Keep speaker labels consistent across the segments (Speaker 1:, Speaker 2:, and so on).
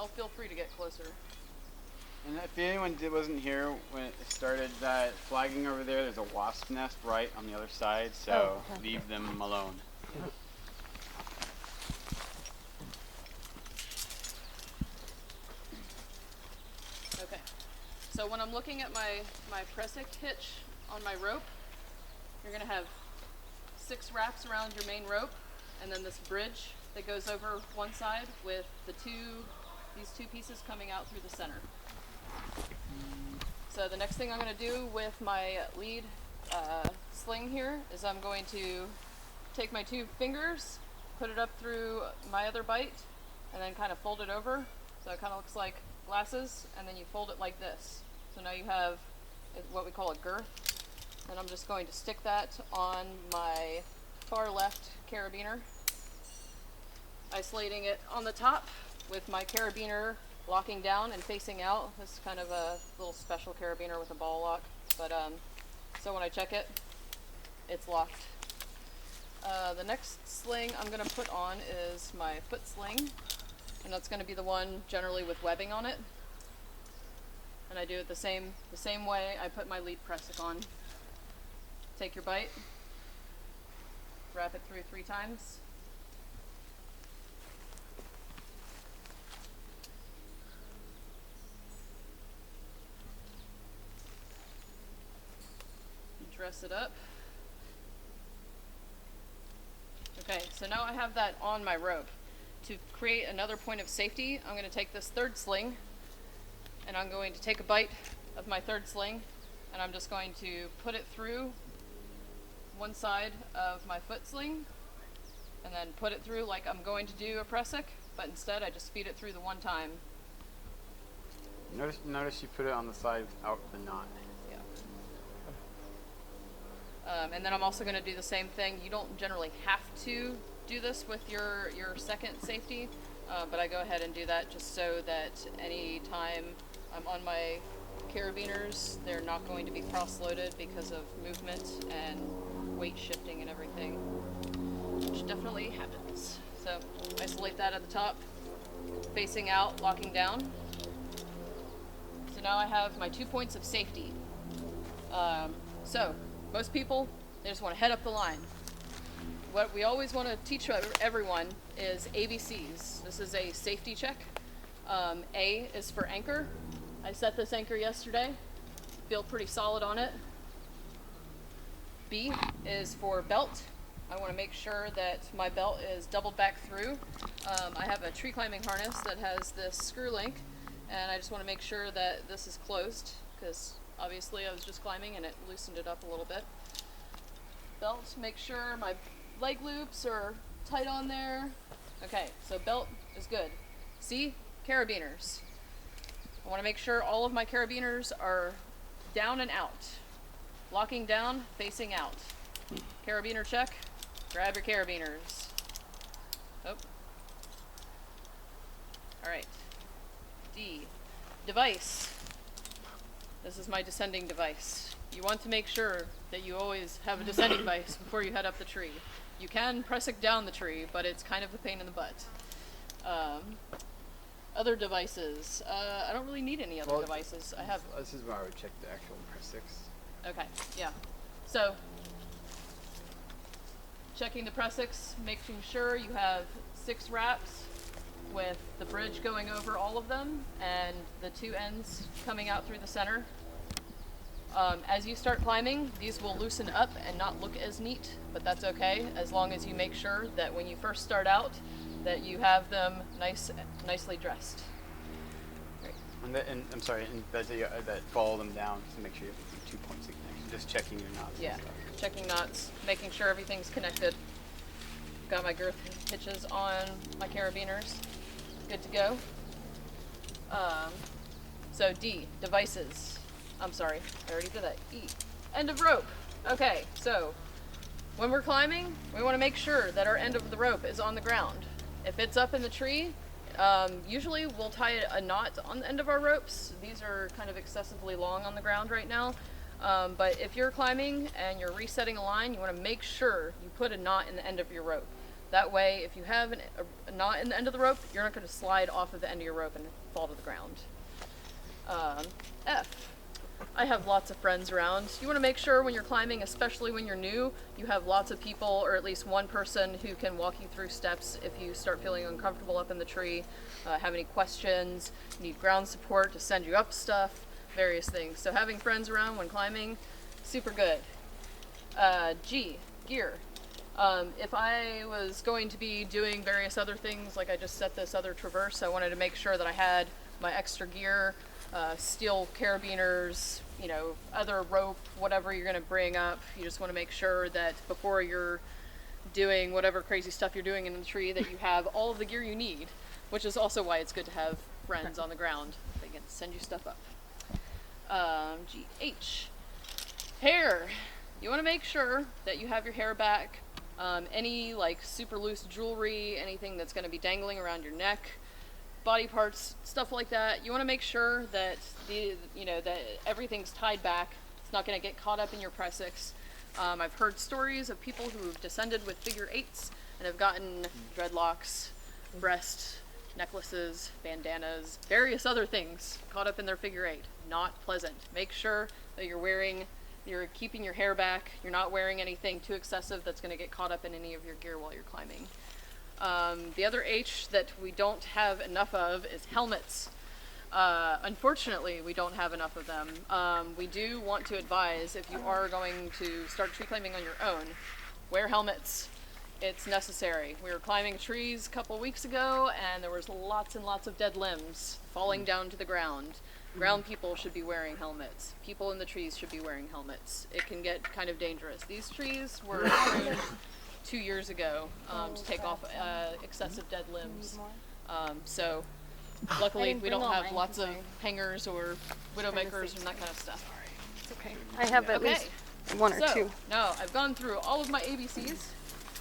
Speaker 1: y'all feel free to get closer.
Speaker 2: And if anyone wasn't here when it started, that flagging over there's a wasp nest right on the other side, so leave them alone.
Speaker 1: Okay. So when I'm looking at my pressic hitch on my rope, you're going to have 6 wraps around your main rope, and then this bridge that goes over one side with these two pieces coming out through the center. So the next thing I'm going to do with my lead sling here is I'm going to take my 2 fingers, put it up through my other bite, and then kind of fold it over. So it kind of looks like glasses, and then you fold it like this. So now you have what we call a girth. And I'm just going to stick that on my far left carabiner, isolating it on the top with my carabiner locking down and facing out. This is kind of a little special carabiner with a ball lock, but so when I check it, it's locked. The next sling I'm going to put on is my foot sling, and that's going to be the one generally with webbing on it. And I do it the same way I put my lead pressic on. Take your bite, wrap it through 3 times. Dress it up. Okay, so now I have that on my rope. To create another point of safety, I'm going to take this 3rd sling, and I'm going to take a bite of my 3rd sling, and I'm just going to put it through one side of my foot sling, and then put it through like I'm going to do a pressic, but instead I just feed it through the one time.
Speaker 2: Notice you put it on the side without the knot.
Speaker 1: Yeah. And then I'm also going to do the same thing. You don't generally have to do this with your second safety, but I go ahead and do that just so that any time I'm on my carabiners, they're not going to be cross-loaded because of movement and weight shifting and everything, which definitely happens. So isolate that at the top, facing out, locking down. So now I have my 2 points of safety. So most people, they just want to head up the line. What we always want to teach everyone is ABCs. This is a safety check. A is for anchor. I set this anchor yesterday. Feel pretty solid on it. B is for belt. I want to make sure that my belt is doubled back through. I have a tree climbing harness that has this screw link, and I just want to make sure that this is closed because obviously I was just climbing and it loosened it up a little bit. Belt, make sure my leg loops are tight on there. Okay, so belt is good. C, carabiners. I want to make sure all of my carabiners are down and out. Locking down, facing out. Carabiner check. Grab your carabiners. Oh. Alright. D. Device. This is my descending device. You want to make sure that you always have a descending device before you head up the tree. You can press it down the tree, but it's kind of a pain in the butt. Other devices. I don't really need any other devices. I have.
Speaker 2: This is where I would check the actual pressics.
Speaker 1: Okay, yeah. So, checking the pressics, making sure you have 6 wraps with the bridge going over all of them and the 2 ends coming out through the center. As you start climbing, these will loosen up and not look as neat, but that's okay as long as you make sure that when you first start out that you have them nicely dressed. Great.
Speaker 2: And I'm sorry, and that follow them down to make sure you have 2 points of connection. Just checking your knots.
Speaker 1: Yeah, checking knots, making sure everything's connected. Got my girth hitches on my carabiners. Good to go. So D, devices. I'm sorry, I already did that. E, end of rope. Okay, so when we're climbing, we want to make sure that our end of the rope is on the ground. If it's up in the tree, usually we'll tie a knot on the end of our ropes. These are kind of excessively long on the ground right now. But if you're climbing and you're resetting a line, you want to make sure you put a knot in the end of your rope. That way, if you have a knot in the end of the rope, you're not going to slide off of the end of your rope and fall to the ground. F. I have lots of friends around. You want to make sure when you're climbing, especially when you're new, you have lots of people, or at least one person who can walk you through steps if you start feeling uncomfortable up in the tree, have any questions, need ground support to send you up stuff, various things. So having friends around when climbing, super good. G, gear. If I was going to be doing various other things, like I just set this other traverse, I wanted to make sure that I had my extra gear, steel carabiners, you know, other rope, whatever you're going to bring up. You just want to make sure that before you're doing whatever crazy stuff you're doing in the tree that you have all of the gear you need, which is also why it's good to have friends on the ground. They can send you stuff up. H, hair. You want to make sure that you have your hair back. Any like super loose jewelry, anything that's going to be dangling around your neck, body parts, stuff like that. You want to make sure that that everything's tied back. It's not going to get caught up in your pressix. I've heard stories of people who've descended with figure eights and have gotten dreadlocks, breast necklaces, bandanas, various other things caught up in their figure eight. Not pleasant. Make sure that you're keeping your hair back. You're not wearing anything too excessive that's going to get caught up in any of your gear while you're climbing. The other H that we don't have enough of is helmets. Unfortunately, we don't have enough of them. We do want to advise, if you are going to start tree climbing on your own, wear helmets. It's necessary. We were climbing trees a couple weeks ago, and there was lots and lots of dead limbs falling down to the ground. Ground people should be wearing helmets. People in the trees should be wearing helmets. It can get kind of dangerous. These trees were pruned 2 years ago to take off excessive dead limbs. So luckily we don't have lots of hangers or widowmakers and that kind of stuff.
Speaker 3: It's okay. I have at least one or two.
Speaker 1: Now I've gone through all of my ABCs.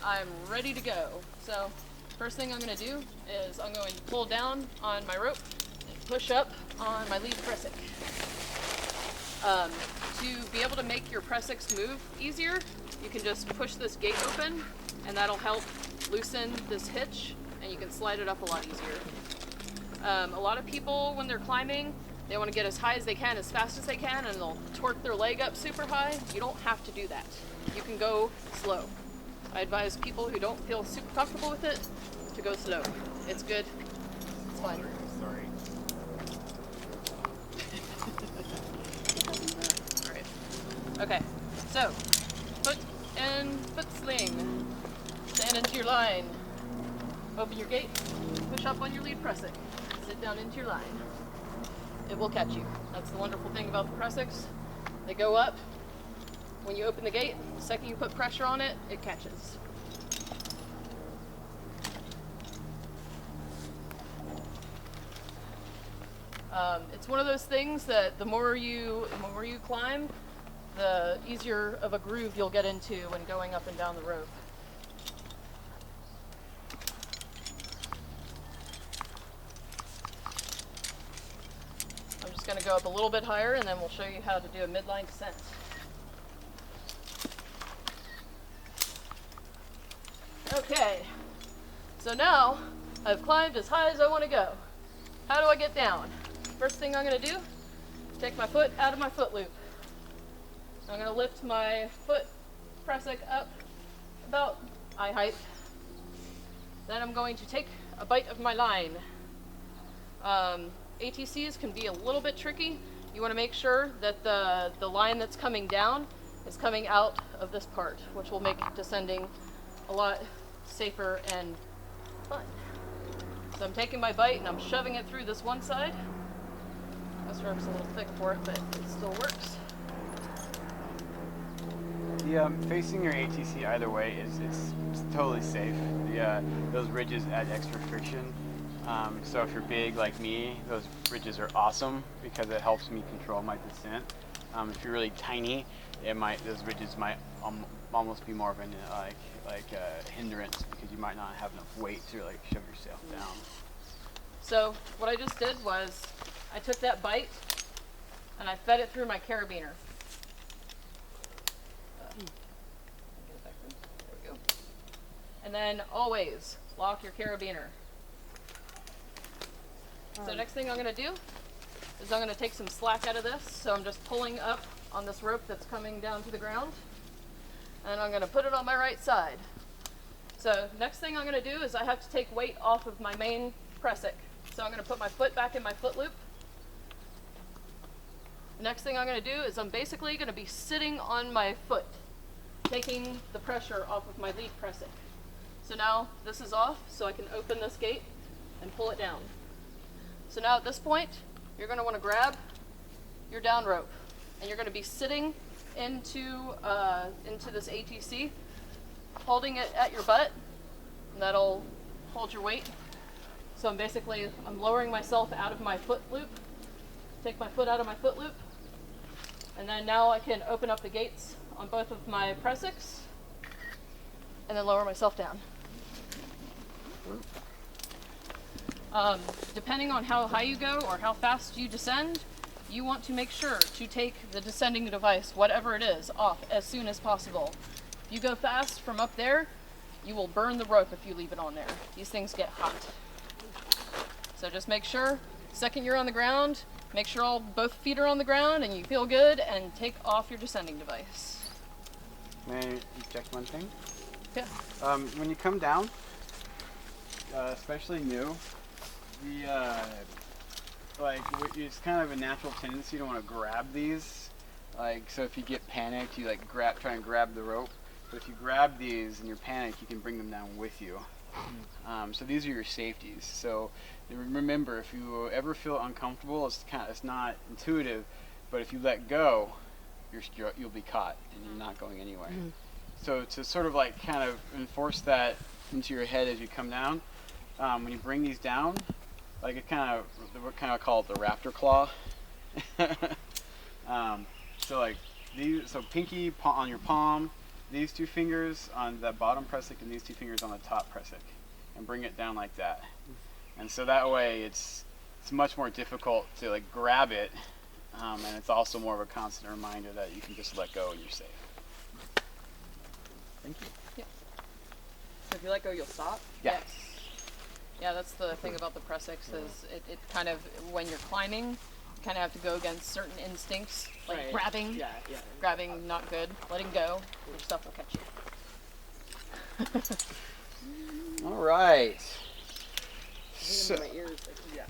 Speaker 1: I'm ready to go. So first thing I'm going to do is I'm going to pull down on my rope and push up on my lead pressix. To be able to make your pressix move easier, you can just push this gate open and that'll help loosen this hitch and you can slide it up a lot easier. A lot of people when they're climbing, they want to get as high as they can, as fast as they can, and they'll torque their leg up super high. You don't have to do that. You can go slow. I advise people who don't feel super comfortable with it to go slow. It's good. It's fun.
Speaker 2: Sorry.
Speaker 1: Alright. Okay. So, foot and foot sling. Stand into your line. Open your gate. Push up on your lead pressix. Sit down into your line. It will catch you. That's the wonderful thing about the pressix. They go up. When you open the gate, the second you put pressure on it, it catches. It's one of those things that the more you climb, the easier of a groove you'll get into when going up and down the rope. I'm just going to go up a little bit higher and then we'll show you how to do a midline descent. Okay, so now I've climbed as high as I want to go. How do I get down? First thing I'm going to do, take my foot out of my foot loop. I'm going to lift my foot pressix up about eye height. Then I'm going to take a bite of my line. ATCs can be a little bit tricky. You want to make sure that the line that's coming down is coming out of this part, which will make descending a lot safer and fun. So I'm taking my bite and I'm shoving it through this one side. This rope's a little thick for it, but it still works.
Speaker 2: Facing your ATC either way is totally safe. Those ridges add extra friction. So if you're big like me, those ridges are awesome because it helps me control my descent. If you're really tiny, those ridges might almost be more of an hindrance because you might not have enough weight to like shove yourself down.
Speaker 1: So what I just did was I took that bite and I fed it through my carabiner. There we go. And then always lock your carabiner. So next thing I'm going to do is I'm going to take some slack out of this. So I'm just pulling up on this rope that's coming down to the ground. And I'm going to put it on my right side. So next thing I'm going to do is I have to take weight off of my main pressic. So I'm going to put my foot back in my foot loop. The next thing I'm going to do is I'm basically going to be sitting on my foot, taking the pressure off of my lead pressic. So now this is off, so I can open this gate and pull it down. So now at this point, you're going to want to grab your down rope, and you're going to be sitting into this ATC, holding it at your butt, and that'll hold your weight. So I'm lowering myself out of my foot loop, take my foot out of my foot loop, and then now I can open up the gates on both of my pressics, and then lower myself down. Depending on how high you go or how fast you descend, you want to make sure to take the descending device, whatever it is, off as soon as possible. If you go fast from up there, you will burn the rope if you leave it on there. These things get hot. So just make sure, second you're on the ground, make sure both feet are on the ground and you feel good, and take off your descending device.
Speaker 2: May I inject one thing?
Speaker 1: Yeah.
Speaker 2: When you come down, especially new, it's kind of a natural tendency to want to grab these. So if you get panicked, you try and grab the rope. But if you grab these and you're panicked, you can bring them down with you. So these are your safeties. So remember, if you ever feel uncomfortable, it's not intuitive, but if you let go, you'll be caught and you're not going anywhere. So to sort of kind of enforce that into your head as you come down, when you bring these down, we kind of call it the raptor claw. So pinky on your palm, these two fingers on the bottom pressic, and these two fingers on the top pressic, and bring it down like that. And so that way it's much more difficult to grab it, and it's also more of a constant reminder that you can just let go and you're safe. Thank you.
Speaker 1: Yeah. So if you let go, you'll stop?
Speaker 2: Yeah.
Speaker 1: Yes. Yeah, that's the thing about the pressics is it kind of, when you're climbing, you kind of have to go against certain instincts, like grabbing.
Speaker 4: Yeah.
Speaker 1: Grabbing, not good. Letting go, your stuff will catch you.
Speaker 2: All right.
Speaker 4: My ears, yeah.